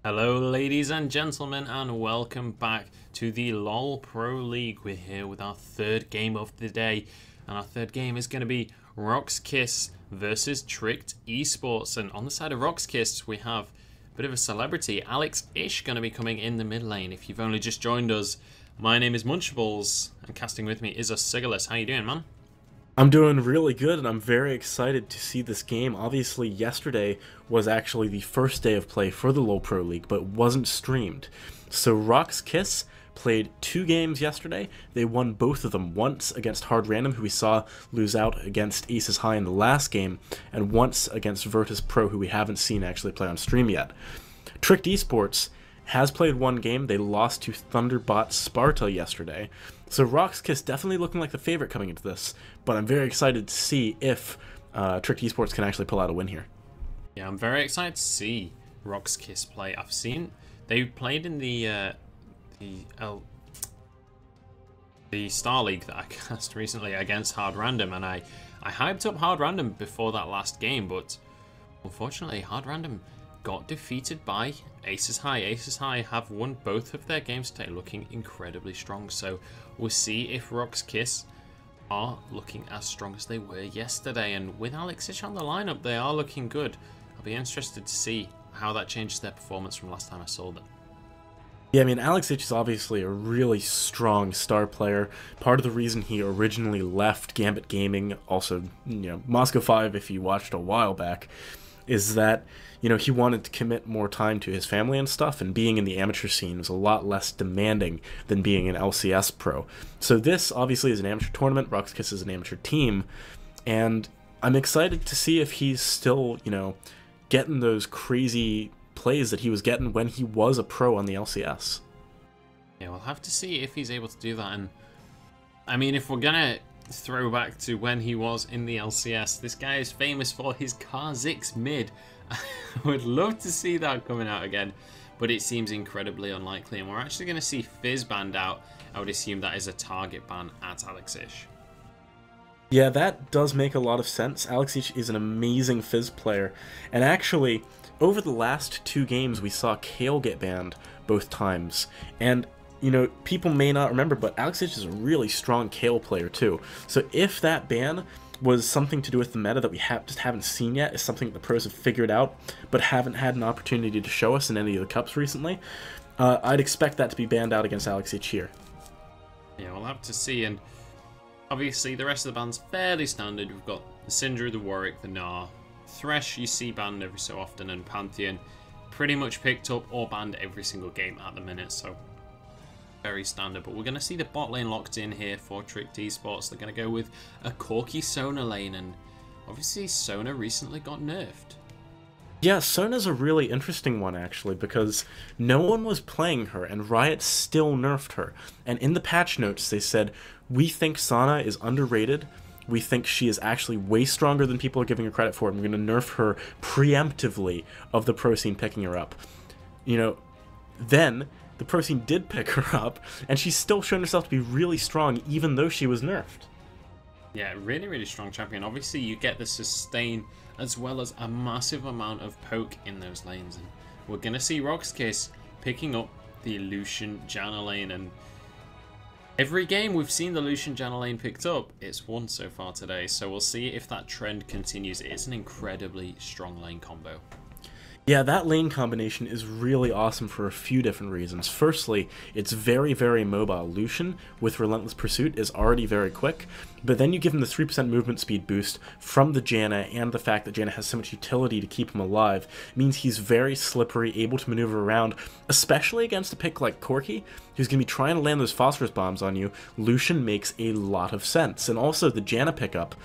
Hello ladies and gentlemen, and welcome back to the LOL Pro League. We're here with our third game of the day, and our third game is going to be RoX.KIS versus Tricked Esports. And on the side of RoX.KIS we have a bit of a celebrity, Alex.KIS, going to be coming in the mid lane. If you've only just joined us, my name is Munchables, and casting with me is a Sigilus. How you doing, man? I'm doing really good, and I'm very excited to see this game. Obviously, yesterday was actually the first day of play for the LoL Pro League, but wasn't streamed. So RoX.KIS played 2 games yesterday. They won both of them, once against Hard Random, who we saw lose out against Aces High in the last game, and once against Virtus Pro, who we haven't seen actually play on stream yet. Tricked Esports has played 1 game. They lost to Thunderbot Sparta yesterday. So RoX.KIS definitely looking like the favorite coming into this, but I'm very excited to see if Tricked Esports can actually pull out a win here. Yeah, I'm very excited to see RoX.KIS play. I've seen they played in the Star League that I cast recently against Hard Random, and I hyped up Hard Random before that last game, but unfortunately Hard Random got defeated by Aces High. Aces High have won both of their games today, looking incredibly strong. So we'll see if RoX.KIS are looking as strong as they were yesterday. And with Alex.KIS on the lineup, they are looking good. I'll be interested to see how that changes their performance from last time I saw them. Yeah, I mean, Alex.KIS is obviously a really strong star player. Part of the reason he originally left Gambit Gaming, also, Moscow 5 if you watched a while back, is that, he wanted to commit more time to his family and stuff, and being in the amateur scene was a lot less demanding than being an LCS pro. So this obviously is an amateur tournament, RoX.KIS is an amateur team, and I'm excited to see if he's still, getting those crazy plays that he was getting when he was a pro on the LCS. Yeah, we'll have to see if he's able to do that. And I mean, if we're gonna throw back to when he was in the LCS, this guy is famous for his Kha'Zix mid. I would love to see that coming out again, but it seems incredibly unlikely, and we're actually going to see Fizz banned out. I would assume that is a target ban at Alex.KIS. Yeah, that does make a lot of sense. Alex.KIS is an amazing Fizz player, and actually, over the last 2 games we saw Kale get banned both times, and people may not remember, but Alex.KIS is a really strong Kale player too. So if that ban was something to do with the meta that we just haven't seen yet, is something that the pros have figured out, but haven't had an opportunity to show us in any of the cups recently, I'd expect that to be banned out against Alex.KIS here. Yeah, we'll have to see, and obviously the rest of the bans fairly standard. We've got the Syndra, the Warwick, the Gnar. Thresh you see banned every so often, and Pantheon pretty much picked up or banned every single game at the minute, so very standard. But we're going to see the bot lane locked in here for Tricked Esports. They're going to go with a Corki Sona lane, and obviously Sona recently got nerfed. Yeah, Sona's a really interesting one actually, because no one was playing her and Riot still nerfed her. And in the patch notes they said, we think Sona is underrated, we think she is actually way stronger than people are giving her credit for, and we're going to nerf her preemptively of the pro scene picking her up. Then the pro scene did pick her up, and she's still shown herself to be really strong even though she was nerfed. Yeah, really, really strong champion. Obviously, you get the sustain as well as a massive amount of poke in those lanes. And we're going to see RoX.KIS picking up the Lucian Janna lane. And every game we've seen the Lucian Janna lane picked up, it's won so far today. So we'll see if that trend continues. It's an incredibly strong lane combo. Yeah, that lane combination is really awesome for a few different reasons. Firstly, it's very, very mobile. Lucian, with Relentless Pursuit, is already very quick, but then you give him the 3% movement speed boost from the Janna, and the fact that Janna has so much utility to keep him alive means he's very slippery, able to maneuver around, especially against a pick like Corki, who's going to be trying to land those phosphorus bombs on you. Lucian makes a lot of sense. And also the Janna pickup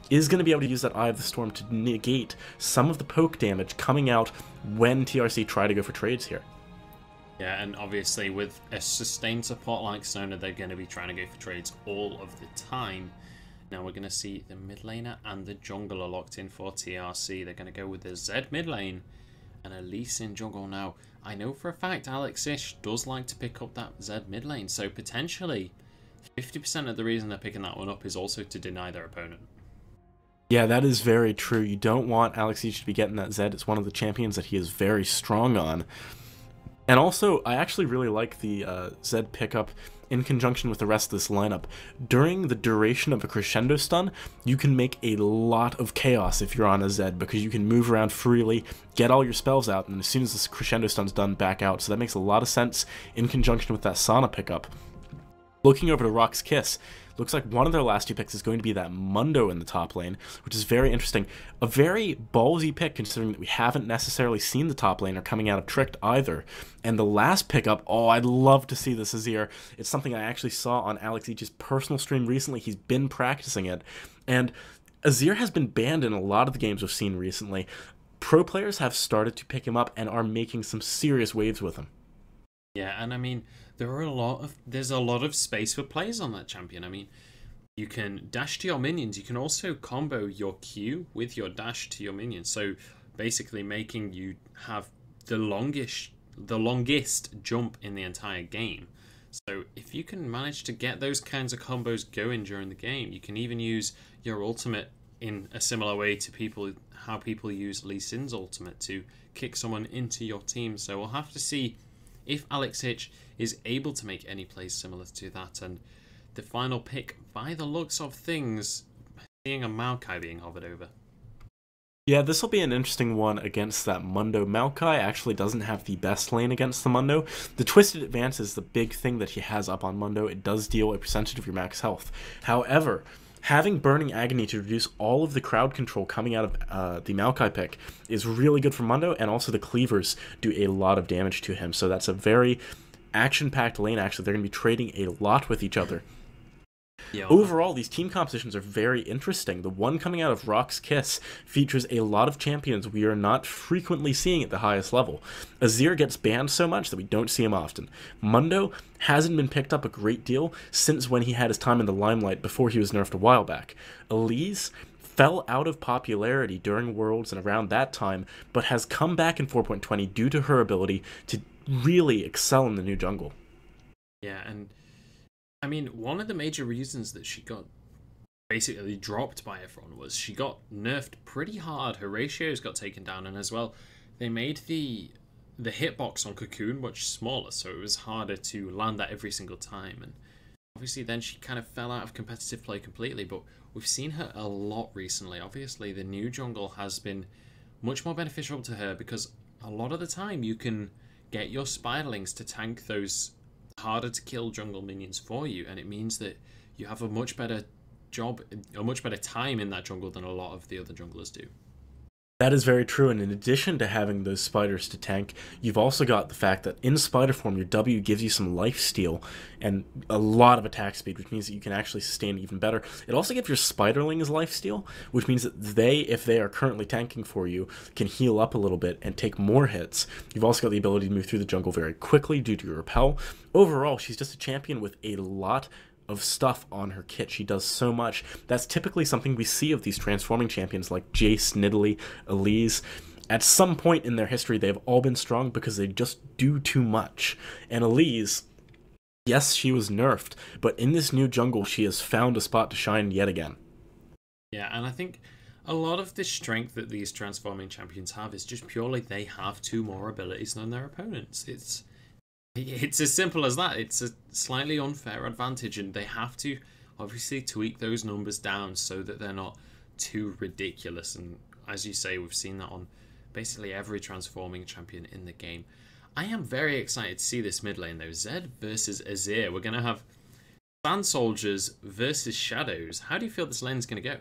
is going to be able to use that Eye of the Storm to negate some of the poke damage coming out when TRC try to go for trades here. Yeah, and obviously with a sustained support like Sona, they're going to be trying to go for trades all of the time. Now we're going to see the mid laner and the jungler locked in for TRC. They're going to go with the Zed mid lane and a Lee Sin jungle. Now, I know for a fact Alex.KIS does like to pick up that Zed mid lane, so potentially 50% of the reason they're picking that one up is also to deny their opponent. Yeah, that is very true. You don't want Alex.KIS to be getting that Zed. It's one of the champions that he is very strong on. And also, I actually really like the Zed pickup in conjunction with the rest of this lineup. During the duration of a crescendo stun, you can make a lot of chaos if you're on a Zed, because you can move around freely, get all your spells out, and as soon as this crescendo stun's done, back out. So that makes a lot of sense in conjunction with that Sana pickup. Looking over to RoX.KIS, looks like one of their last two picks is going to be that Mundo in the top lane, which is very interesting. A very ballsy pick, considering that we haven't necessarily seen the top laner coming out of Tricked either. And the last pickup, oh, I'd love to see this Azir. It's something I actually saw on Alex Each's personal stream recently. He's been practicing it. And Azir has been banned in a lot of the games we've seen recently. Pro players have started to pick him up and are making some serious waves with him. Yeah, and I mean, there's a lot of space for plays on that champion. I mean, you can dash to your minions. You can also combo your Q with your dash to your minions. So basically making you have the longest jump in the entire game. So if you can manage to get those kinds of combos going during the game, you can even use your ultimate in a similar way to how people use Lee Sin's ultimate to kick someone into your team. So we'll have to see if Alex Ich is able to make any plays similar to that. And the final pick, by the looks of things, seeing a Maokai being hovered over. Yeah, this will be an interesting one against that Mundo. Maokai actually doesn't have the best lane against the Mundo. The Twisted Advance is the big thing that he has up on Mundo. It does deal a percentage of your max health. However, having Burning Agony to reduce all of the crowd control coming out of the Maokai pick is really good for Mundo, and also the cleavers do a lot of damage to him. So that's a very action-packed lane, actually. They're going to be trading a lot with each other. Yeah. Overall, these team compositions are very interesting. The one coming out of RoX.KIS features a lot of champions we are not frequently seeing at the highest level. Azir gets banned so much that we don't see him often. Mundo hasn't been picked up a great deal since when he had his time in the limelight before he was nerfed a while back. Elise fell out of popularity during Worlds and around that time, but has come back in 4.20 due to her ability to really excel in the new jungle. Yeah, and I mean, one of the major reasons that she got basically dropped by everyone was she got nerfed pretty hard. Her ratios got taken down, and as well, they made the hitbox on Cocoon much smaller, so it was harder to land that every single time. And obviously then she kind of fell out of competitive play completely, but we've seen her a lot recently. Obviously, the new jungle has been much more beneficial to her because a lot of the time you can get your Spiderlings to tank those harder to kill jungle minions for you, and it means that you have a much better time in that jungle than a lot of the other junglers do. That is very true, and in addition to having those spiders to tank, you've also got the fact that in spider form, your W gives you some lifesteal and a lot of attack speed, which means that you can actually sustain even better. It also gives your spiderlings lifesteal, which means that they, if they are currently tanking for you, can heal up a little bit and take more hits. You've also got the ability to move through the jungle very quickly due to your repel. Overall, she's just a champion with a lot of stuff on her kit. She does so much. That's typically something we see of these transforming champions like Jace, Nidalee, Elise. At some point in their history, they've all been strong because they just do too much. And Elise, yes, she was nerfed, but in this new jungle, she has found a spot to shine yet again. Yeah, and I think a lot of the strength that these transforming champions have is just purely they have two more abilities than their opponents. It's as simple as that. It's a slightly unfair advantage, and they have to obviously tweak those numbers down so that they're not too ridiculous. And as you say, we've seen that on basically every transforming champion in the game. I am very excited to see this mid lane though. Zed versus Azir. We're going to have Sand Soldiers versus Shadows. How do you feel this lane's going to go?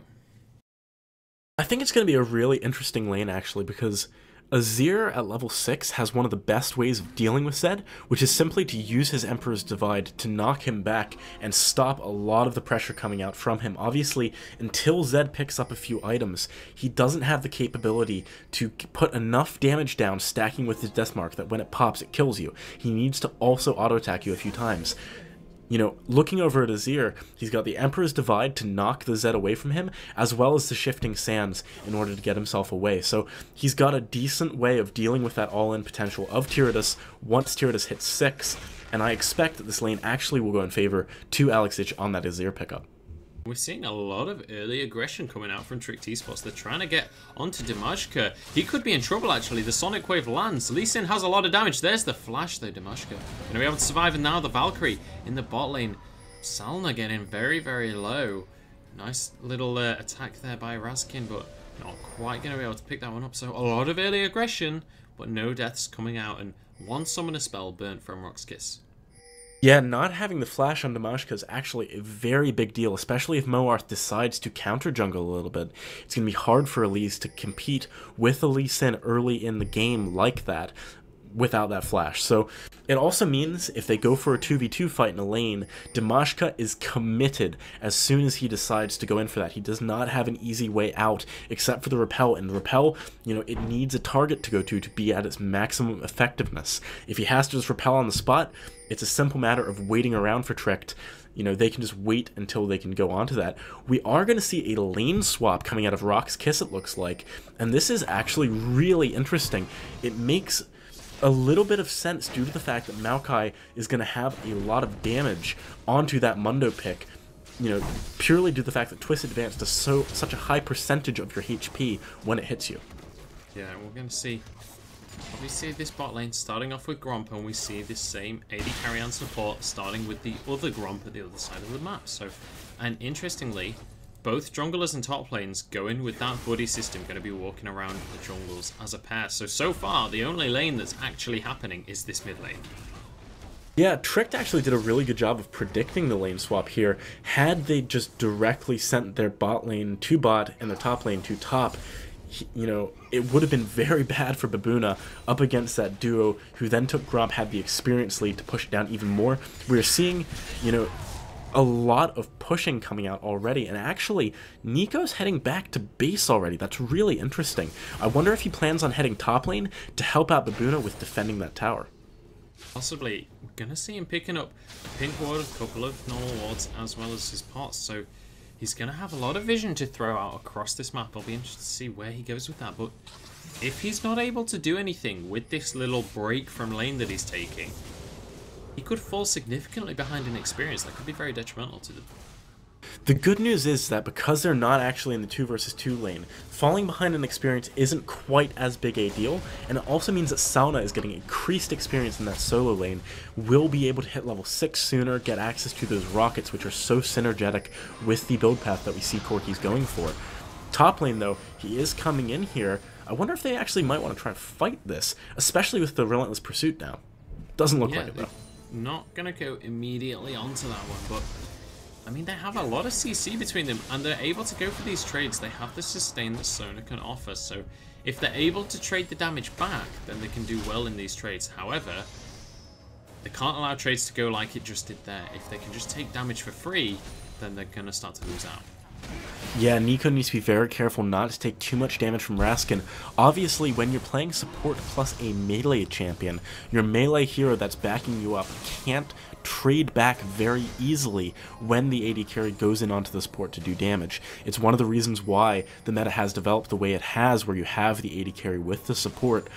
I think it's going to be a really interesting lane, actually, because Azir at level 6 has one of the best ways of dealing with Zed, which is simply to use his Emperor's Divide to knock him back and stop a lot of the pressure coming out from him. Obviously, until Zed picks up a few items, he doesn't have the capability to put enough damage down stacking with his Deathmark that when it pops, it kills you. He needs to also auto-attack you a few times. You know, looking over at Azir, he's got the Emperor's Divide to knock the Zed away from him, as well as the Shifting Sands in order to get himself away. So he's got a decent way of dealing with that all-in potential of Tyranids once Tyranids hits 6, and I expect that this lane actually will go in favor to Alex Ich on that Azir pickup. We're seeing a lot of early aggression coming out from Tricked Esports. They're trying to get onto Dimashka. He could be in trouble, actually. The Sonic Wave lands. Lee Sin has a lot of damage. There's the flash, though, Dimashka. Going to be able to survive, and now the Valkyrie in the bot lane. Salna getting very, very low. Nice little attack there by Raskin, but not quite going to be able to pick that one up. So a lot of early aggression, but no deaths coming out, and one summoner spell burnt from RoX.KIS. Yeah, not having the flash on Dimashka is actually a very big deal, especially if Moarth decides to counter jungle a little bit. It's going to be hard for Elise to compete with a Lee Sin early in the game like that without that flash. So it also means if they go for a 2v2 fight in a lane, Dimashka is committed as soon as he decides to go in for that. He does not have an easy way out except for the repel, and the repel, you know, it needs a target to go to be at its maximum effectiveness. If he has to just repel on the spot, it's a simple matter of waiting around for Tricked. You know, they can just wait until they can go onto that. We are going to see a lane swap coming out of RoX.KIS, it looks like, and this is actually really interesting. It makes a little bit of sense due to the fact that Maokai is going to have a lot of damage onto that Mundo pick, you know, purely due to the fact that Twist Advance does such a high percentage of your HP when it hits you. Yeah, we're going to see, obviously, this bot lane starting off with Gromp, and we see this same AD carry and support starting with the other Gromp at the other side of the map. So, and interestingly, both junglers and top lanes go in with that buddy system, going to be walking around the jungles as a pair. So far, the only lane that's actually happening is this mid lane. Yeah, Tricked actually did a really good job of predicting the lane swap here. Had they just directly sent their bot lane to bot and their top lane to top, you know, it would have been very bad for Babuna up against that duo who then took Gromp, had the experience lead to push it down even more. We're seeing, you know, a lot of pushing coming out already, and actually Nico's heading back to base already. That's really interesting. I wonder if he plans on heading top lane to help out Babuna with defending that tower. Possibly. We're gonna see him picking up a pink ward, a couple of normal wards, as well as his pots, so he's gonna have a lot of vision to throw out across this map. I'll be interested to see where he goes with that, but if he's not able to do anything with this little break from lane that he's taking, he could fall significantly behind in experience. That could be very detrimental to them. The good news is that because they're not actually in the 2 versus 2 lane, falling behind in experience isn't quite as big a deal, and it also means that Sauna is getting increased experience in that solo lane, will be able to hit level 6 sooner, get access to those rockets, which are so synergetic with the build path that we see Corki's going for. Top lane, though, he is coming in here. I wonder if they actually might want to try and fight this, especially with the Relentless Pursuit now. Doesn't look like it, though. Not gonna go immediately onto that one, but I mean, they have a lot of CC between them, and they're able to go for these trades. They have the sustain that Sona can offer, so if they're able to trade the damage back, then they can do well in these trades. However, they can't allow trades to go like it just did there. If they can just take damage for free, then they're gonna start to lose out. Yeah, Nico needs to be very careful not to take too much damage from Raskin. Obviously, when you're playing support plus a melee champion, your melee hero that's backing you up can't trade back very easily when the AD carry goes in onto the support to do damage. It's one of the reasons why the meta has developed the way it has, where you have the AD carry with the support.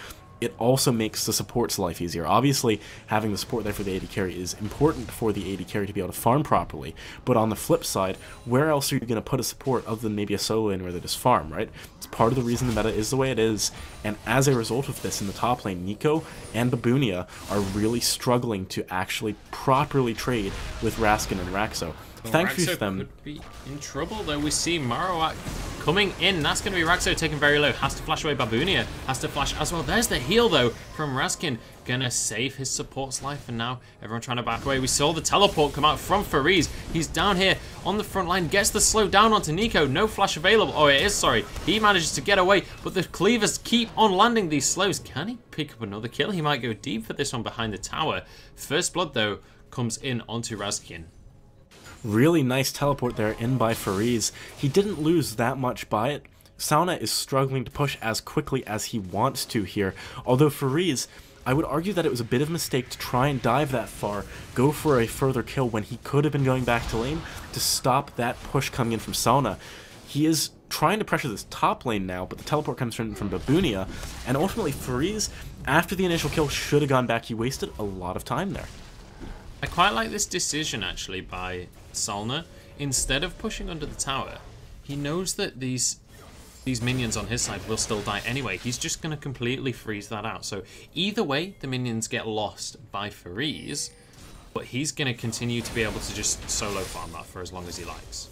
It also makes the support's life easier. Obviously, having the support there for the AD carry is important for the AD carry to be able to farm properly, but on the flip side, where else are you going to put a support other than maybe a solo lane where they just farm, right? It's part of the reason the meta is the way it is, and as a result of this in the top lane, Nico and Babunia are really struggling to actually properly trade with Raskin and Raxo. Thankfully for them, could be in trouble, though. We see Marowak coming in. That's going to be Raxo taken very low. Has to flash away Babunia. Has to flash as well. There's the heal, though, from Raskin. Gonna save his support's life, and now everyone trying to back away. We saw the teleport come out from Fariz. He's down here on the front line. Gets the slow down onto Nico. No flash available. Oh, it is, sorry. He manages to get away, but the cleavers keep on landing these slows. Can he pick up another kill? He might go deep for this one behind the tower. First blood, though, comes in onto Raskin. Really nice teleport there in by Fariz. He didn't lose that much by it. Sauna is struggling to push as quickly as he wants to here. Although Fariz, I would argue that it was a bit of a mistake to try and dive that far, go for a further kill when he could have been going back to lane to stop that push coming in from Sauna. He is trying to pressure this top lane now, but the teleport comes from Babunia, and ultimately Fariz, after the initial kill, should have gone back. He wasted a lot of time there. I quite like this decision, actually, by Salna, instead of pushing under the tower, he knows that these minions on his side will still die anyway. He's just going to completely freeze that out. So either way, the minions get lost by freeze, but he's going to continue to be able to just solo farm that for as long as he likes.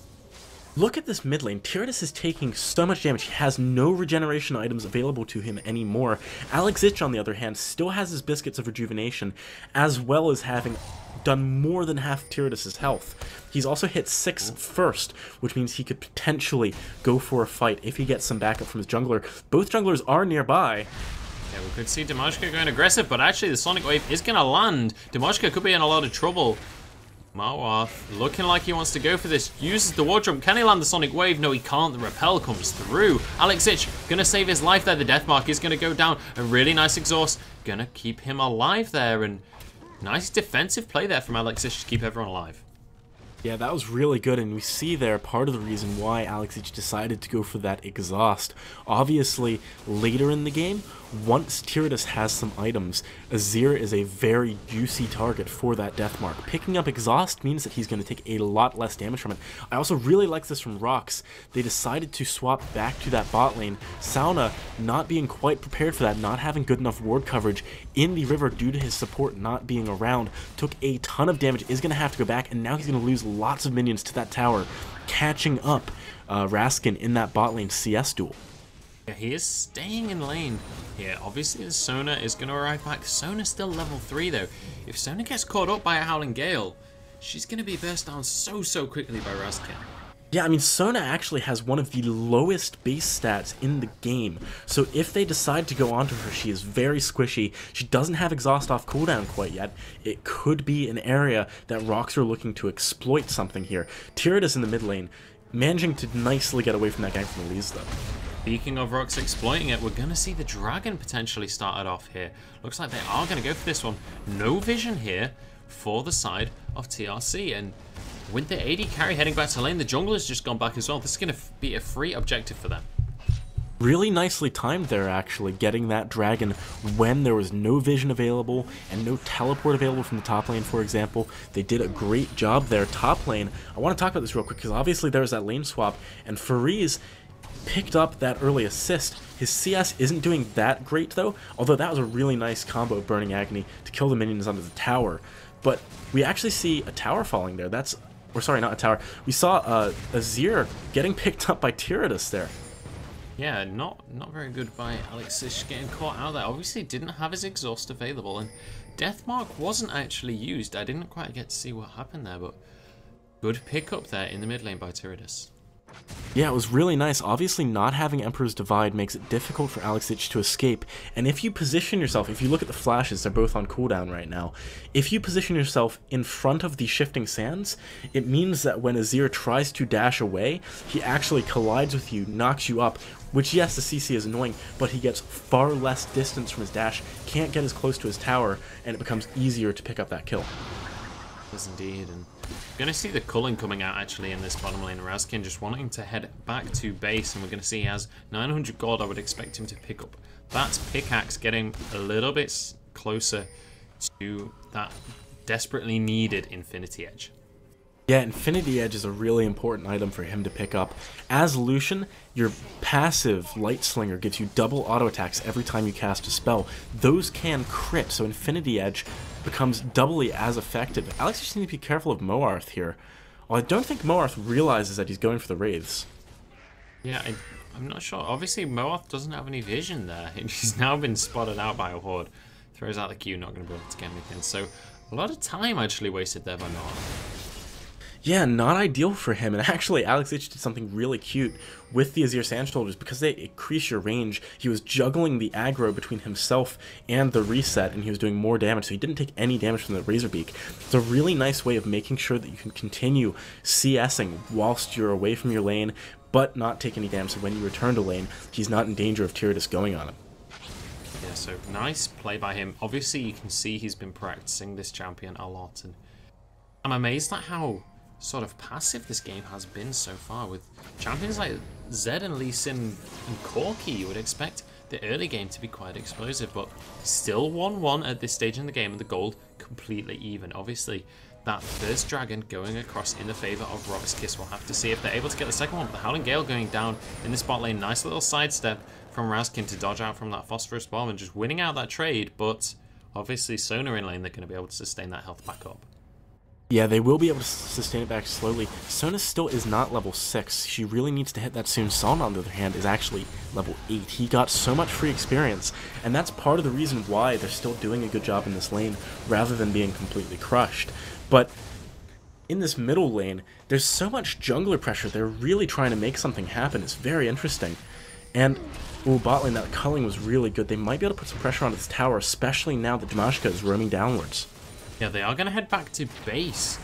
Look at this mid lane. Tyradus is taking so much damage. He has no regeneration items available to him anymore. Alex Ich, on the other hand, still has his Biscuits of Rejuvenation, as well as having done more than half Tyradus' health. He's also hit 6 first, which means he could potentially go for a fight if he gets some backup from his jungler. Both junglers are nearby. Yeah, we could see Demoshka going aggressive, but actually the Sonic Wave is going to land. Demoshka could be in a lot of trouble. Moath looking like he wants to go for this. Uses the ward jump. Can he land the Sonic Wave? No, he can't. The repel comes through. Alex Ich going to save his life there. The death mark is going to go down. A really nice exhaust. Going to keep him alive there. And nice defensive play there from Alex Ich to keep everyone alive. Yeah, that was really good, and we see there part of the reason why Alex Ich decided to go for that exhaust. Obviously, later in the game, once Tyradus has some items, Azir is a very juicy target for that death mark. Picking up exhaust means that he's going to take a lot less damage from it. I also really like this from RoX. They decided to swap back to that bot lane. Sauna not being quite prepared for that, not having good enough ward coverage in the river due to his support not being around, took a ton of damage, is going to have to go back, and now he's going to lose lots of minions to that tower, catching up Raskin in that bot lane CS duel. Yeah, he is staying in lane here. Obviously, the Sona is going to arrive back. Sona's still level 3, though. If Sona gets caught up by a Howling Gale, she's going to be burst down so quickly by Raskin. Yeah, I mean, Sona actually has one of the lowest base stats in the game, so if they decide to go onto her, she is very squishy. She doesn't have exhaust off cooldown quite yet. It could be an area that RoX are looking to exploit something here. Tyradus in the mid lane, managing to nicely get away from that gank from Elise, though. Speaking of RoX exploiting it, we're going to see the Dragon potentially started off here. Looks like they are going to go for this one. No vision here for the side of TRC, and with the AD carry heading back to lane, the jungle has just gone back as well. This is going to be a free objective for them. Really nicely timed there, actually, getting that dragon when there was no vision available and no teleport available from the top lane, for example. They did a great job there. Top lane, I want to talk about this real quick, because obviously there was that lane swap, and Fariz picked up that early assist. His CS isn't doing that great, though, although that was a really nice combo of Burning Agony to kill the minions under the tower. But we actually see a tower falling there. Or sorry, not a tower. We saw Azir getting picked up by Tyradus there. Yeah, not very good by Alex Ich getting caught out there. Obviously didn't have his exhaust available, and Deathmark wasn't actually used. I didn't quite get to see what happened there, but good pickup there in the mid lane by Tyradus. Yeah, it was really nice. Obviously, not having Emperor's Divide makes it difficult for Alex Ich to escape, and if you position yourself, if you look at the flashes, they're both on cooldown right now, if you position yourself in front of the Shifting Sands, it means that when Azir tries to dash away, he actually collides with you, knocks you up, which, yes, the CC is annoying, but he gets far less distance from his dash, can't get as close to his tower, and it becomes easier to pick up that kill. Yes, indeed, and we're going to see the culling coming out actually in this bottom lane. Raskin just wanting to head back to base, and we're going to see he has 900 gold. I would expect him to pick up that pickaxe, getting a little bit closer to that desperately needed Infinity Edge. Yeah, Infinity Edge is a really important item for him to pick up. As Lucian, your passive Light Slinger gives you double auto attacks every time you cast a spell. Those can crit, so Infinity Edge becomes doubly as effective. Alex just needs to be careful of Moarth here. Well, I don't think Moarth realizes that he's going for the Wraiths. Yeah, I'm not sure. Obviously, Moarth doesn't have any vision there. He's now been spotted out by a Horde. Throws out the Q, not going to be able to get anything. So, a lot of time actually wasted there by Moarth. Yeah, not ideal for him, and actually Alex Ich did something really cute with the Azir Sand Shoulders because they increase your range. He was juggling the aggro between himself and the reset, and he was doing more damage, so he didn't take any damage from the Razorbeak. It's a really nice way of making sure that you can continue CSing whilst you're away from your lane, but not take any damage, so when you return to lane, he's not in danger of Tyradus going on him. Yeah, so nice play by him. Obviously, you can see he's been practicing this champion a lot, and I'm amazed at how sort of passive this game has been so far. With champions like Zed and Lee Sin and Corki, you would expect the early game to be quite explosive, but still 1-1 at this stage in the game, and the gold completely even. Obviously, that first dragon going across in the favor of RoX.KIS. We'll have to see if they're able to get the second one. But the Howling Gale going down in the spot lane. Nice little sidestep from Razkin to dodge out from that Phosphorus Bomb and just winning out that trade. But obviously Sona in lane, they're going to be able to sustain that health back up. Yeah, they will be able to sustain it back slowly. Sona still is not level 6. She really needs to hit that soon. Son, on the other hand, is actually level 8. He got so much free experience, and that's part of the reason why they're still doing a good job in this lane, rather than being completely crushed. But in this middle lane, there's so much jungler pressure. They're really trying to make something happen. It's very interesting. And, ooh, bot lane, that culling was really good. They might be able to put some pressure on its tower, especially now that Damashka is roaming downwards. Yeah, they are going to head back to base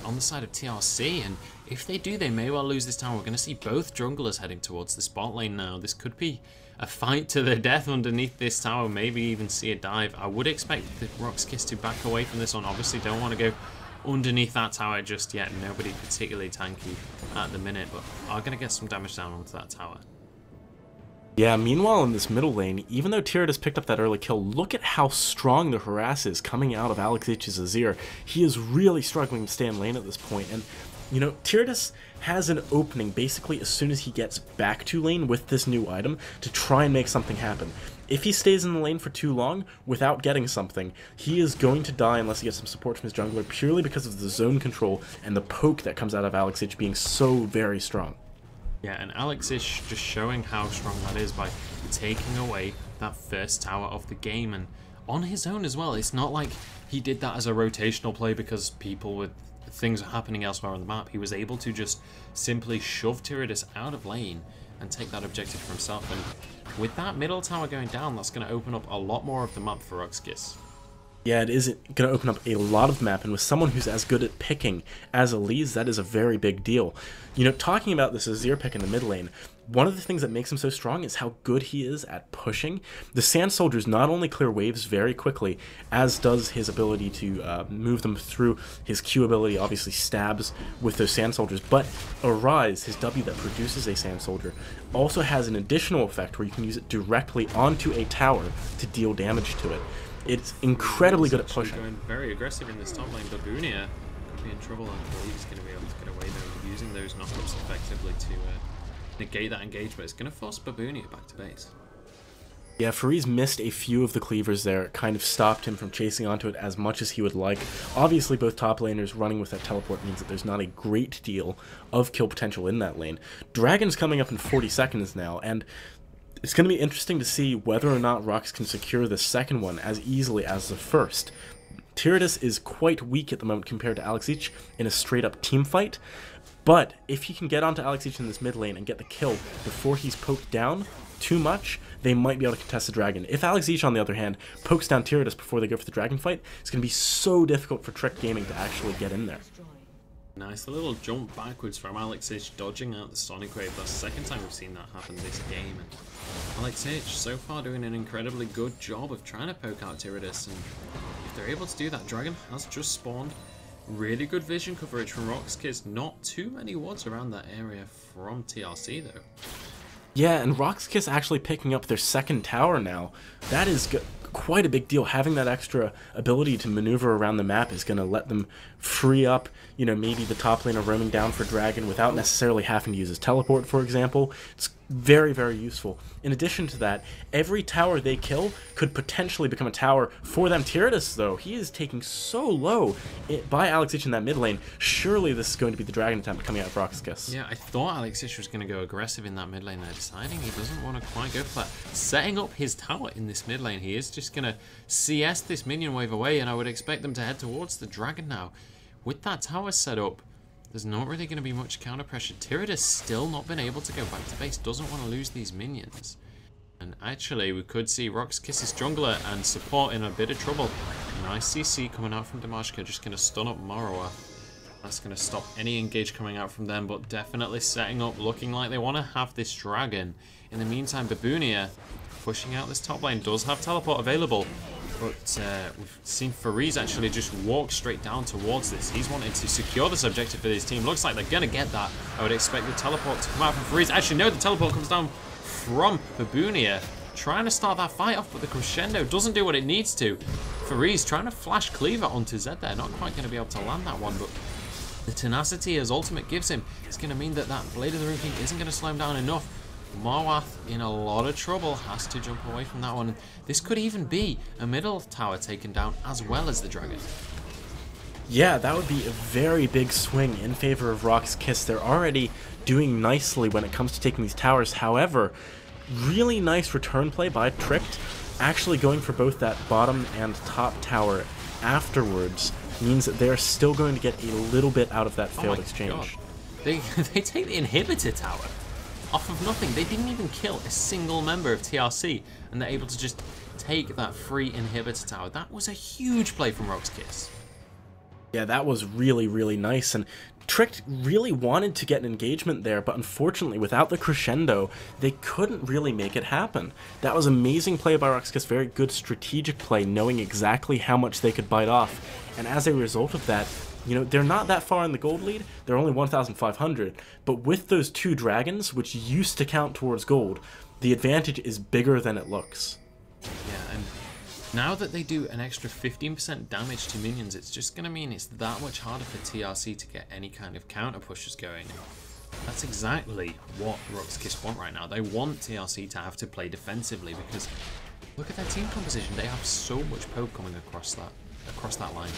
on the side of TRC, and if they do, they may well lose this tower. We're going to see both junglers heading towards the spot lane now. This could be a fight to the death underneath this tower, maybe even see a dive. I would expect the RoX.KIS to back away from this one. Obviously, don't want to go underneath that tower just yet. Nobody particularly tanky at the minute, but are going to get some damage down onto that tower. Yeah, meanwhile in this middle lane, even though Tyradus picked up that early kill, look at how strong the harass is coming out of Alex H's Azir. He is really struggling to stay in lane at this point, and you know, Tyradus has an opening basically as soon as he gets back to lane with this new item to try and make something happen. If he stays in the lane for too long without getting something, he is going to die unless he gets some support from his jungler, purely because of the zone control and the poke that comes out of Alex H being so very strong. Yeah, and Alex is just showing how strong that is by taking away that first tower of the game, and on his own as well. It's not like he did that as a rotational play because things are happening elsewhere on the map. He was able to just simply shove Tyradus out of lane and take that objective for himself, and with that middle tower going down, that's going to open up a lot more of the map for RoX.KIS. Yeah, it is going to open up a lot of the map, and with someone who's as good at picking as Elise, that is a very big deal. You know, talking about this Azir pick in the mid lane, one of the things that makes him so strong is how good he is at pushing. The Sand Soldiers not only clear waves very quickly, as does his ability to move them through. His Q ability obviously stabs with those Sand Soldiers, but Arise, his W that produces a Sand Soldier, also has an additional effect where you can use it directly onto a tower to deal damage to it. It's incredibly good at pushing. Going very aggressive in this top lane. Babunia could be in trouble, and I believe he's going to be able to get away though, using those knockups effectively to negate that engagement. It's going to force Babunia back to base. Yeah, Fariz missed a few of the cleavers there. It kind of stopped him from chasing onto it as much as he would like. Obviously, both top laners running with that teleport means that there's not a great deal of kill potential in that lane. Dragon's coming up in 40 seconds now, and it's going to be interesting to see whether or not RoX can secure the second one as easily as the first. Tyradus is quite weak at the moment compared to Alex H in a straight-up team fight, but if he can get onto Alex H in this mid lane and get the kill before he's poked down too much, they might be able to contest the dragon. If Alex H, on the other hand, pokes down Tyradus before they go for the dragon fight, it's going to be so difficult for Trick Gaming to actually get in there. Nice little jump backwards from Alex H, dodging out the Sonic Wave. That's the second time we've seen that happen this game. And Alex H so far doing an incredibly good job of trying to poke out Tyradus, and if they're able to do that, Dragon has just spawned. Really good vision coverage from RoX.KIS. Not too many wards around that area from TRC though. Yeah, and RoX.KIS actually picking up their second tower now. That is quite a big deal. Having that extra ability to maneuver around the map is going to let them free up, you know, maybe the top laner roaming down for Dragon without necessarily having to use his teleport, for example. It's very, very useful. In addition to that, every tower they kill could potentially become a tower for them. Tyradus, though, he is taking so low by Alex H in that mid lane. Surely this is going to be the Dragon attempt coming out of RoX.KIS. Yeah, I thought Alex H was going to go aggressive in that mid lane there, deciding he doesn't want to quite go for that. Setting up his tower in this mid lane, he is just going to CS this minion wave away, and I would expect them to head towards the Dragon now. With that tower set up, there's not really going to be much counter pressure. Tyradus still not been able to go back to base, doesn't want to lose these minions. And actually, we could see RoX.KIS's jungler and support in a bit of trouble. Nice CC coming out from Damashka, just going to stun up Morrower. That's going to stop any engage coming out from them, but definitely setting up, looking like they want to have this dragon. In the meantime, Babunia pushing out this top lane, does have teleport available. But we've seen Fariz actually just walk straight down towards this. He's wanting to secure this objective for his team. Looks like they're going to get that. I would expect the teleport to come out from Fariz. Actually, no, the teleport comes down from Babunia. trying to start that fight off, but the crescendo doesn't do what it needs to. Fareez trying to flash cleaver onto Zed there, not quite going to be able to land that one, but the tenacity as ultimate gives him, it's going to mean that that Blade of the Rune King isn't going to slow him down enough. Marwath in a lot of trouble, has to jump away from that one. This could even be a middle tower taken down as well as the dragon. Yeah, that would be a very big swing in favor of RoX.KIS. They're already doing nicely when it comes to taking these towers. However, really nice return play by Tricked. Actually going for both that bottom and top tower afterwards means that they're still going to get a little bit out of that failed exchange. God. They take the inhibitor tower off of nothing. They didn't even kill a single member of TRC, and they're able to just take that free inhibitor tower. That was a huge play from RoX.KIS. Yeah, that was really, really nice, and Tricked really wanted to get an engagement there, but unfortunately, without the crescendo, they couldn't really make it happen. That was amazing play by RoX.KIS, very good strategic play, knowing exactly how much they could bite off, and as a result of that, you know, they're not that far in the gold lead, they're only 1,500, but with those two dragons, which used to count towards gold, the advantage is bigger than it looks. Yeah, and now that they do an extra 15% damage to minions, it's just going to mean it's that much harder for TRC to get any kind of counter pushes going. That's exactly what RoX.KIS want right now. They want TRC to have to play defensively because look at their team composition. They have so much poke coming across that line.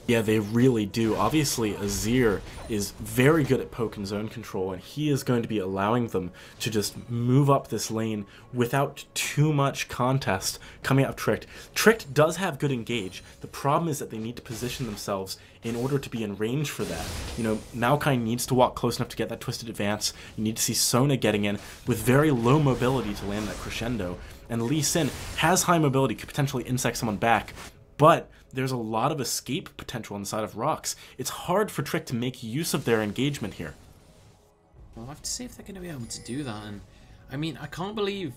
Yeah, they really do. Obviously, Azir is very good at poke and zone control, and he is going to be allowing them to just move up this lane without too much contest coming out of Tricked. Tricked does have good engage. The problem is that they need to position themselves in order to be in range for that. You know, Maokai needs to walk close enough to get that twisted advance. You need to see Sona getting in with very low mobility to land that crescendo. And Lee Sin has high mobility, could potentially insect someone back, but there's a lot of escape potential inside of RoX. It's hard for Trick to make use of their engagement here. We'll have to see if they're going to be able to do that. And I mean, I can't believe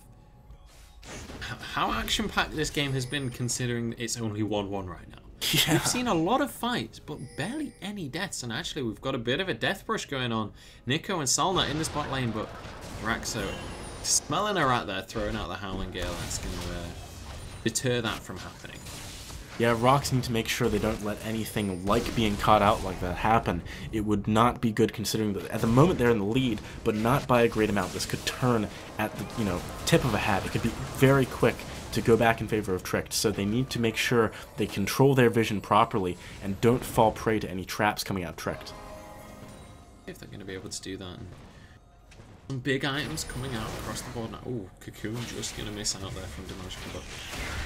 how action-packed this game has been considering it's only 1-1 right now. Yeah. We've seen a lot of fights, but barely any deaths. And actually, we've got a bit of a death brush going on. Nico and Salna in the spot lane, but Raxo smelling a rat there, throwing out the Howling Gale. That's going to deter that from happening. Yeah, RoX need to make sure they don't let anything like being caught out like that happen. It would not be good considering that at the moment they're in the lead, but not by a great amount. This could turn at the, you know, tip of a hat. It could be very quick to go back in favor of Tricked, so they need to make sure they control their vision properly and don't fall prey to any traps coming out Tricked. If they're going to be able to do that. Some big items coming out across the board now. Ooh, Cocoon just going to miss out there from Demotion, but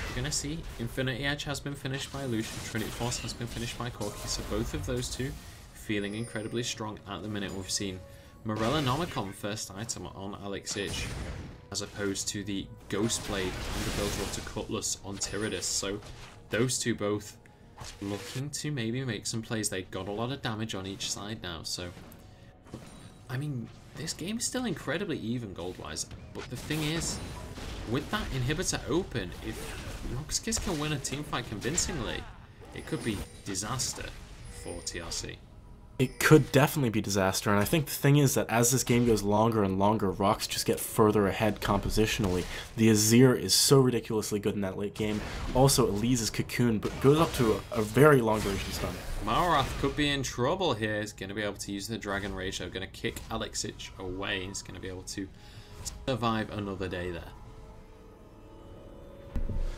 you're going to see Infinity Edge has been finished by Lucian, Trinity Force has been finished by Corki, so both of those two feeling incredibly strong at the minute. We've seen Morella Nomicon first item on Alex Ich, as opposed to the Ghost Blade and the Buildwater Cutlass on Tyrannus, so those two both looking to maybe make some plays. They got a lot of damage on each side now, so I mean, this game is still incredibly even gold-wise, but the thing is, with that inhibitor open, if RoX.KIS can win a teamfight convincingly, it could be disaster for TRC. It could definitely be disaster, and I think the thing is that as this game goes longer and longer, RoX just get further ahead compositionally. The Azir is so ridiculously good in that late game. Also, Elise's Cocoon but goes up to a very long duration stun. Malrath could be in trouble here. He's going to be able to use the Dragon Rage. They're going to kick Alex Ich away. He's going to be able to survive another day there.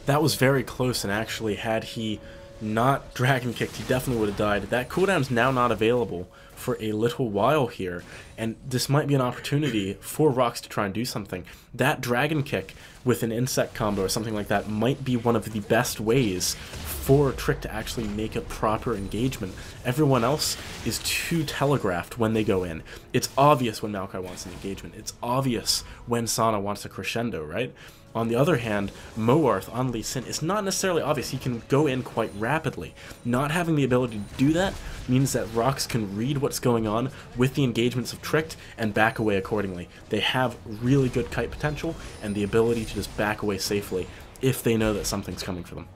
That was very close, and actually, had he not dragon kicked, he definitely would have died. That cooldown's now not available for a little while here, and this might be an opportunity for RoX to try and do something. That dragon kick with an insect combo or something like that might be one of the best ways for Trick to actually make a proper engagement. Everyone else is too telegraphed when they go in. It's obvious when Maokai wants an engagement. It's obvious when Sana wants a crescendo, right? On the other hand, Moarth on Lee Sin is not necessarily obvious. He can go in quite rapidly. Not having the ability to do that means that RoX can read what's going on with the engagements of Tricked and back away accordingly. They have really good kite potential and the ability to just back away safely if they know that something's coming for them.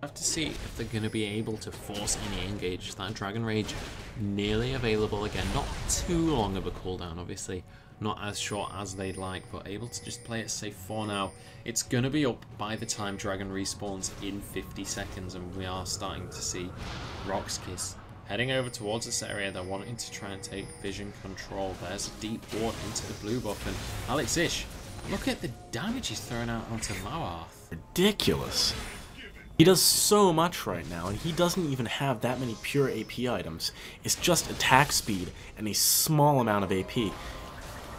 Have to see if they're going to be able to force any engage. That Dragon Rage nearly available again. Not too long of a cooldown, obviously. not as short as they'd like, but able to just play it safe for now. It's going to be up by the time Dragon respawns in 50 seconds, and we are starting to see RoX.KIS heading over towards this area. They're wanting to try and take vision control. There's a deep ward into the blue buff, and Alexish, look at the damage he's throwing out onto Mawarth. Ridiculous. He does so much right now, and he doesn't even have that many pure AP items. It's just attack speed and a small amount of AP.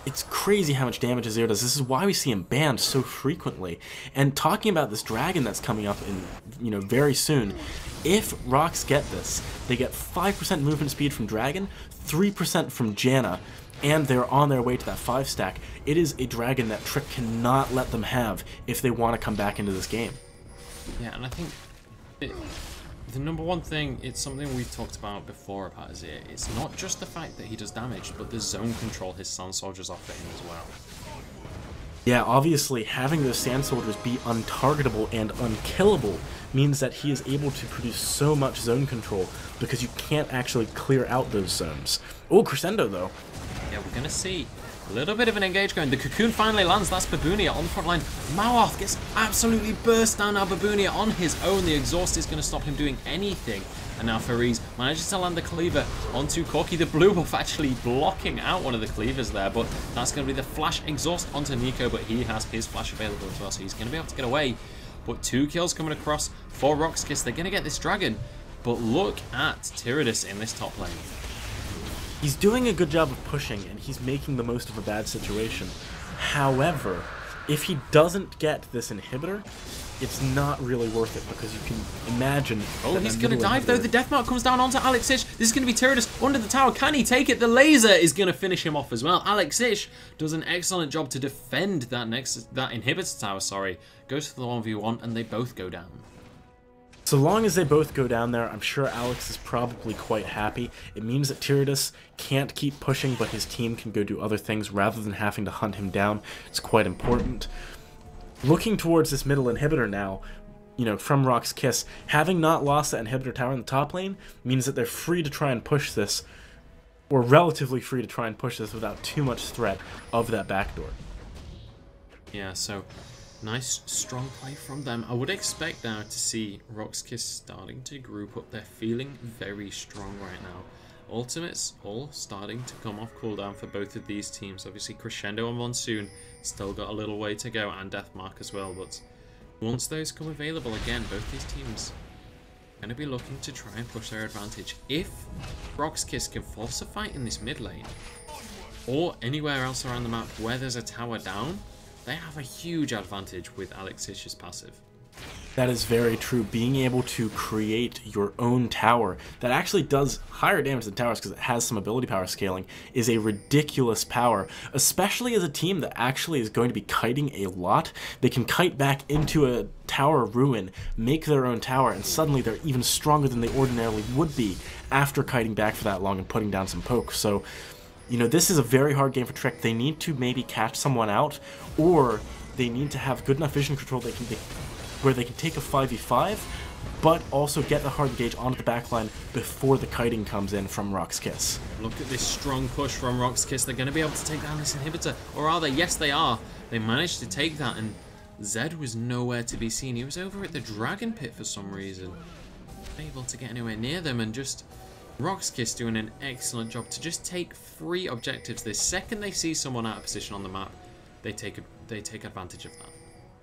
It's crazy how much damage Azir does. This is why we see him banned so frequently. And talking about this dragon that's coming up in, very soon, if RoX get this, they get 5% movement speed from Dragon, 3% from Janna, and they're on their way to that 5-stack. It is a dragon that Trick cannot let them have if they want to come back into this game. Yeah, and I think the number one thing, it's something we've talked about before about Azir. It's not just the fact that he does damage, but the zone control his Sand Soldiers offer him as well. Yeah, obviously having those Sand Soldiers be untargetable and unkillable means that he is able to produce so much zone control because you can't actually clear out those zones. Oh, Crescendo though. Yeah, we're going to see a little bit of an engage going. The cocoon finally lands. That's Babunia on the front line. Mawarth gets absolutely burst down. Now Babunia on his own. The exhaust is going to stop him doing anything. And now Fariz manages to land the cleaver onto Corki. The blue buff actually blocking out one of the cleavers there. But that's going to be the flash exhaust onto Nico. But he has his flash available as well. So he's going to be able to get away. But 2 kills coming across for RoX.KIS. They're going to get this dragon. But look at Tyrannus in this top lane. He's doing a good job of pushing, and he's making the most of a bad situation. However, if he doesn't get this inhibitor, it's not really worth it, because you can imagine... Oh, he's going to dive, though. The deathmark comes down onto Alexish. This is going to be Tyrannus under the tower. Can he take it? The laser is going to finish him off as well. Alexish does an excellent job to defend that inhibitor tower, sorry. Goes to the 1v1, and they both go down. So long as they both go down there, I'm sure Alex is probably quite happy. It means that Tyrannus can't keep pushing, but his team can go do other things rather than having to hunt him down. It's quite important. Looking towards this middle inhibitor now, from RoX.KIS, having not lost that inhibitor tower in the top lane means that they're free to try and push this, or relatively free to try and push this without too much threat of that backdoor. Yeah, so... nice, strong play from them. I would expect now to see RoX.KIS starting to group up. They're feeling very strong right now. Ultimates all starting to come off cooldown for both of these teams. Obviously, Crescendo and Monsoon still got a little way to go, and Deathmark as well. But once those come available again, both these teams are going to be looking to try and push their advantage. If RoX.KIS can force a fight in this mid lane, or anywhere else around the map where there's a tower down, they have a huge advantage with Alexish's passive. That is very true. Being able to create your own tower that actually does higher damage than towers because it has some ability power scaling is a ridiculous power, especially as a team that actually is going to be kiting a lot. They can kite back into a tower ruin, make their own tower, and suddenly they're even stronger than they ordinarily would be after kiting back for that long and putting down some poke. So, this is a very hard game for Trick. They need to maybe catch someone out, or they need to have good enough vision control where they can take a 5v5, but also get the hard engage onto the backline before the kiting comes in from RoX.KIS. Look at this strong push from RoX.KIS. They're going to be able to take down this inhibitor. Or are they? Yes, they are. They managed to take that, and Zed was nowhere to be seen. He was over at the Dragon Pit for some reason. Able to get anywhere near them, and just... RoX.KIS doing an excellent job to just take 3 objectives. The second they see someone out of position on the map, they take advantage of that.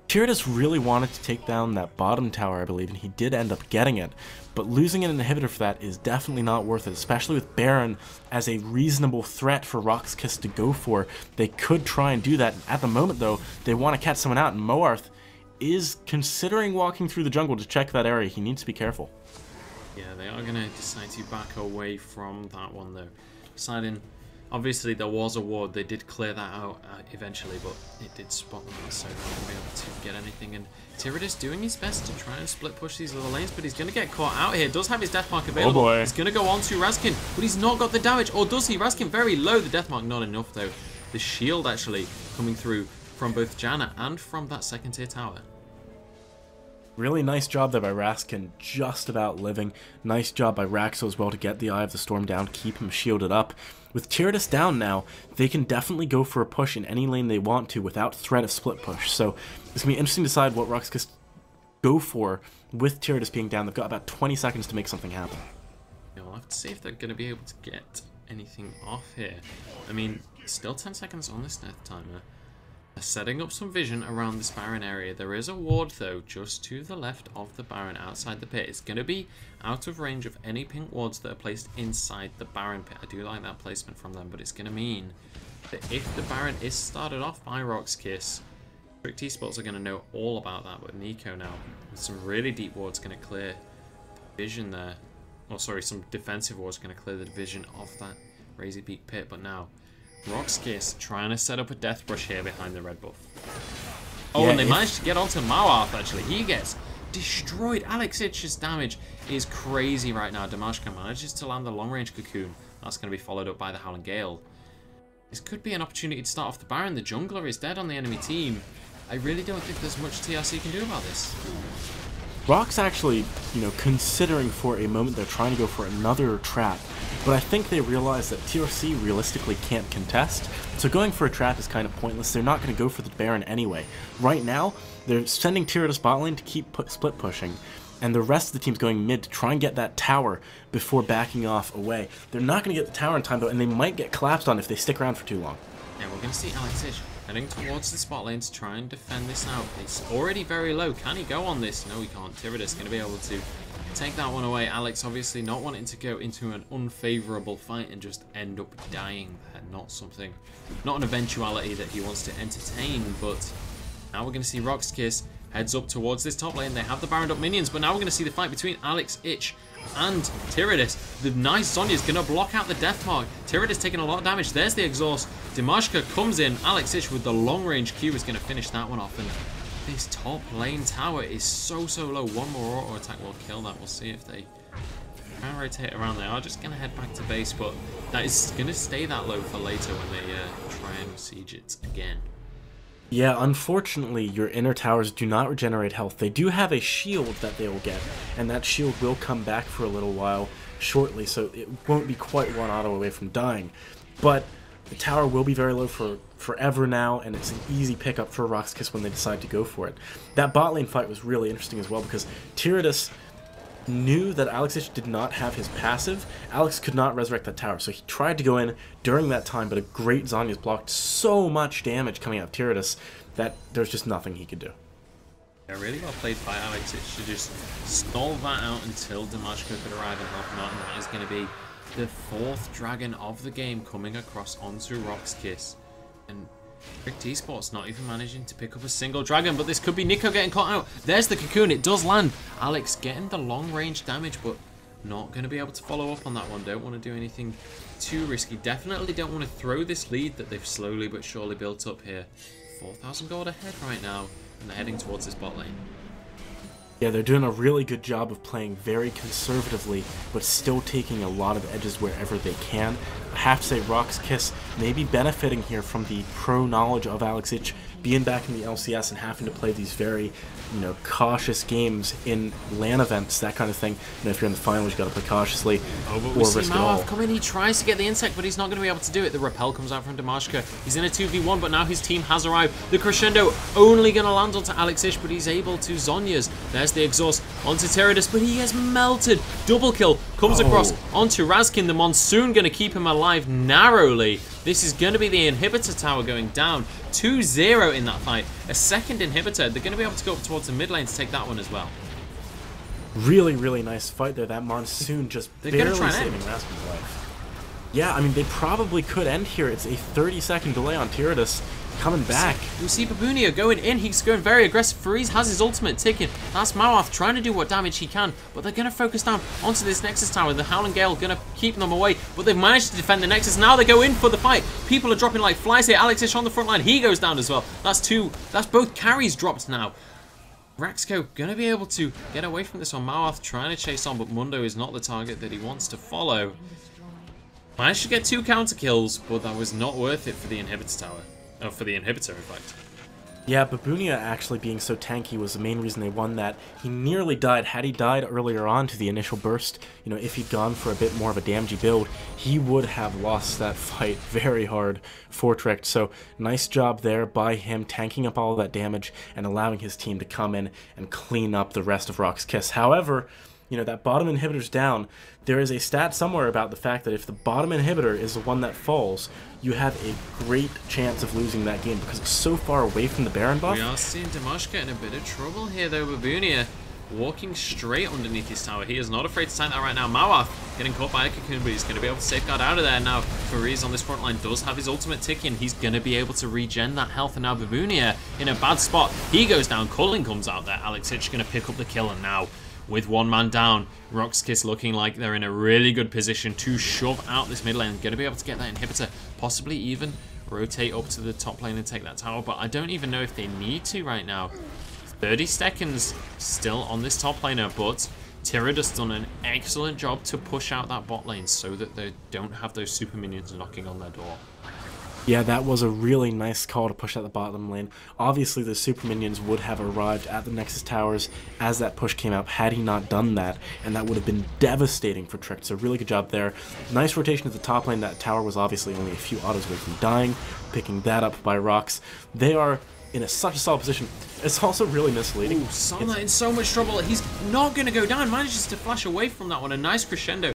Tyrannus really wanted to take down that bottom tower, I believe, and he did end up getting it. But losing an inhibitor for that is definitely not worth it, especially with Baron as a reasonable threat for RoX.KIS to go for. They could try and do that. At the moment, though, they want to catch someone out, and Mawarth is considering walking through the jungle to check that area. He needs to be careful. Yeah, they are going to decide to back away from that one, though. Deciding, obviously, there was a ward. They did clear that out eventually, but it did spot them out, so they're not going to be able to get anything. And Tyrannus doing his best to try and split push these little lanes, but he's going to get caught out here. Does have his Deathmark available. Oh boy. He's going to go on to Razkin, but he's not got the damage. Or does he? Razkin very low. The Deathmark not enough, though. The shield, actually, coming through from both Janna and from that second tier tower. Really nice job there by Raskin, just about living. Nice job by Raxo as well to get the Eye of the Storm down, keep him shielded up. With Tyrannus down now, they can definitely go for a push in any lane they want to without threat of split push. So it's going to be interesting to decide what RoX.KIS go for with Tyrannus being down. They've got about 20 seconds to make something happen. We'll have to see if they're going to be able to get anything off here. I mean, still 10 seconds on this death timer. They're setting up some vision around this Baron area. There is a ward, though, just to the left of the Baron outside the pit. It's going to be out of range of any pink wards that are placed inside the Baron pit. I do like that placement from them, but it's going to mean that if the Baron is started off by RoX.KIS, Trick T-Sports are going to know all about that. But Nico now, with some really deep wards, going to clear the vision there. Oh, sorry, some defensive wards going to clear the vision of that Razor Peak pit. But now, RoX.KIS trying to set up a death brush here behind the red buff. Oh, yeah, and they managed to get onto Mawaf, actually. He gets destroyed. Alex Itch's damage is crazy right now. Damashka manages to land the long-range cocoon. That's going to be followed up by the Howling Gale. This could be an opportunity to start off the Baron. The jungler is dead on the enemy team. I really don't think there's much TRC can do about this. RoX actually, considering for a moment they're trying to go for another trap, but I think they realize that TRC realistically can't contest, so going for a trap is kind of pointless. They're not going to go for the Baron anyway. Right now, they're sending Tyrannus bot lane to keep split pushing, and the rest of the team's going mid to try and get that tower before backing off away. They're not going to get the tower in time, though, and they might get collapsed on if they stick around for too long. Yeah, we're going to see Alex Itch heading towards the spot lane to try and defend this out. It's already very low. Can he go on this? No, he can't. Tyrannus going to be able to take that one away. Alex obviously not wanting to go into an unfavorable fight and just end up dying there. Not an eventuality that he wants to entertain, but now we're going to see RoX.KIS heads up towards this top lane. They have the Baron up minions, but now we're going to see the fight between Alex Itch and Tyrannus. The nice Zhonya is going to block out the death mark. Tyrannus taking a lot of damage. There's the exhaust. Dimashka comes in. Alex Itch with the long range Q is going to finish that one off. And this top lane tower is so low. One more auto attack will kill that. We'll see if they try and rotate around. They are just going to head back to base, but that is going to stay that low for later when they try and siege it again. Yeah, unfortunately, your inner towers do not regenerate health. They do have a shield that they will get, and that shield will come back for a little while shortly, so it won't be quite one auto away from dying. But the tower will be very low for forever now, and it's an easy pickup for RoX.KIS when they decide to go for it. That bot lane fight was really interesting as well, because Tyrannus knew that Alex Itch did not have his passive. Alex could not resurrect that tower, so he tried to go in during that time, but a great Zhonya's blocked so much damage coming out of Tyrannus that there's just nothing he could do. Yeah, really well played by Alex Itch to just stall that out until Damashka could arrive and help him out, and that is going to be the 4th dragon of the game coming across onto RoX.KIS. And Trick T-Sports not even managing to pick up a single dragon, but this could be Nico getting caught out. There's the cocoon, it does land. Alex getting the long range damage, but not going to be able to follow up on that one. Don't want to do anything too risky. Definitely don't want to throw this lead that they've slowly but surely built up here. 4,000 gold ahead right now, and they're heading towards this bot lane. Yeah, they're doing a really good job of playing very conservatively, but still taking a lot of edges wherever they can. I have to say, RoX.KIS may be benefiting here from the pro knowledge of Alex Itch being back in the LCS and having to play these very, cautious games in LAN events, that kind of thing. If you're in the finals, you got to play cautiously or risk it all. Come in, he tries to get the insect, but he's not going to be able to do it. The repel comes out from Damashka. He's in a 2v1, but now his team has arrived. The crescendo only going to land onto Alex Itch, but he's able to Zhonya's. There's the exhaust onto Tyrannus, but he has melted. Double kill comes across onto Raskin. The Monsoon going to keep him alive narrowly. This is going to be the inhibitor tower going down. 2-0 in that fight. A second inhibitor. They're going to be able to go up towards the mid lane to take that one as well. Really nice fight there. That Monsoon just barely saving Raskin's life. Yeah, I mean, they probably could end here. It's a 30-second delay on Tyrannus coming back. We see Babunia going in. He's going very aggressive. Freeze has his ultimate ticking. That's Mawaf trying to do what damage he can, but they're going to focus down onto this Nexus tower. The Howling Gale going to keep them away, but they've managed to defend the Nexus. Now they go in for the fight. People are dropping like flies here. Alex Itch on the front line. He goes down as well. That's both carries dropped now. Raxco going to be able to get away from this on. Mawaf trying to chase on, but Mundo is not the target that he wants to follow. Managed to get 2 counter kills, but that was not worth it for the inhibitor tower. Oh, for the inhibitor, in fact. Yeah, Babunia actually being so tanky was the main reason they won that. He nearly died. Had he died earlier on to the initial burst, you know, if he'd gone for a bit more of a damagey build, he would have lost that fight very hard for Tricked. So nice job there by him tanking up all that damage and allowing his team to come in and clean up the rest of RoX.KIS. However, you know, that bottom inhibitor's down. There is a stat somewhere about the fact that if the bottom inhibitor is the one that falls, you have a great chance of losing that game because it's so far away from the Baron buff. We are seeing Dimashka in a bit of trouble here, though. Babunia walking straight underneath his tower. He is not afraid to tank that right now. Mawath getting caught by a cocoon, but he's going to be able to safeguard out of there. Now, Fariz on this front line does have his ultimate ticking. He's going to be able to regen that health. And now Babunia in a bad spot. He goes down. Culling comes out there. Alex Hitch going to pick up the kill. And now, with one man down, RoX.KIS looking like they're in a really good position to shove out this mid lane. Going to be able to get that inhibitor, possibly even rotate up to the top lane and take that tower, but I don't even know if they need to right now. 30 seconds still on this top laner, but Tirad has done an excellent job to push out that bot lane so that they don't have those super minions knocking on their door. Yeah, that was a really nice call to push out the bottom lane. Obviously, the super minions would have arrived at the Nexus towers as that push came out had he not done that, and that would have been devastating for Tricked. So really good job there. Nice rotation at the top lane. That tower was obviously only a few autos away from dying. Picking that up by RoX. They are in such a solid position. It's also really misleading. Ooh, Sama in so much trouble. He's not going to go down. Manages to flash away from that one. A nice crescendo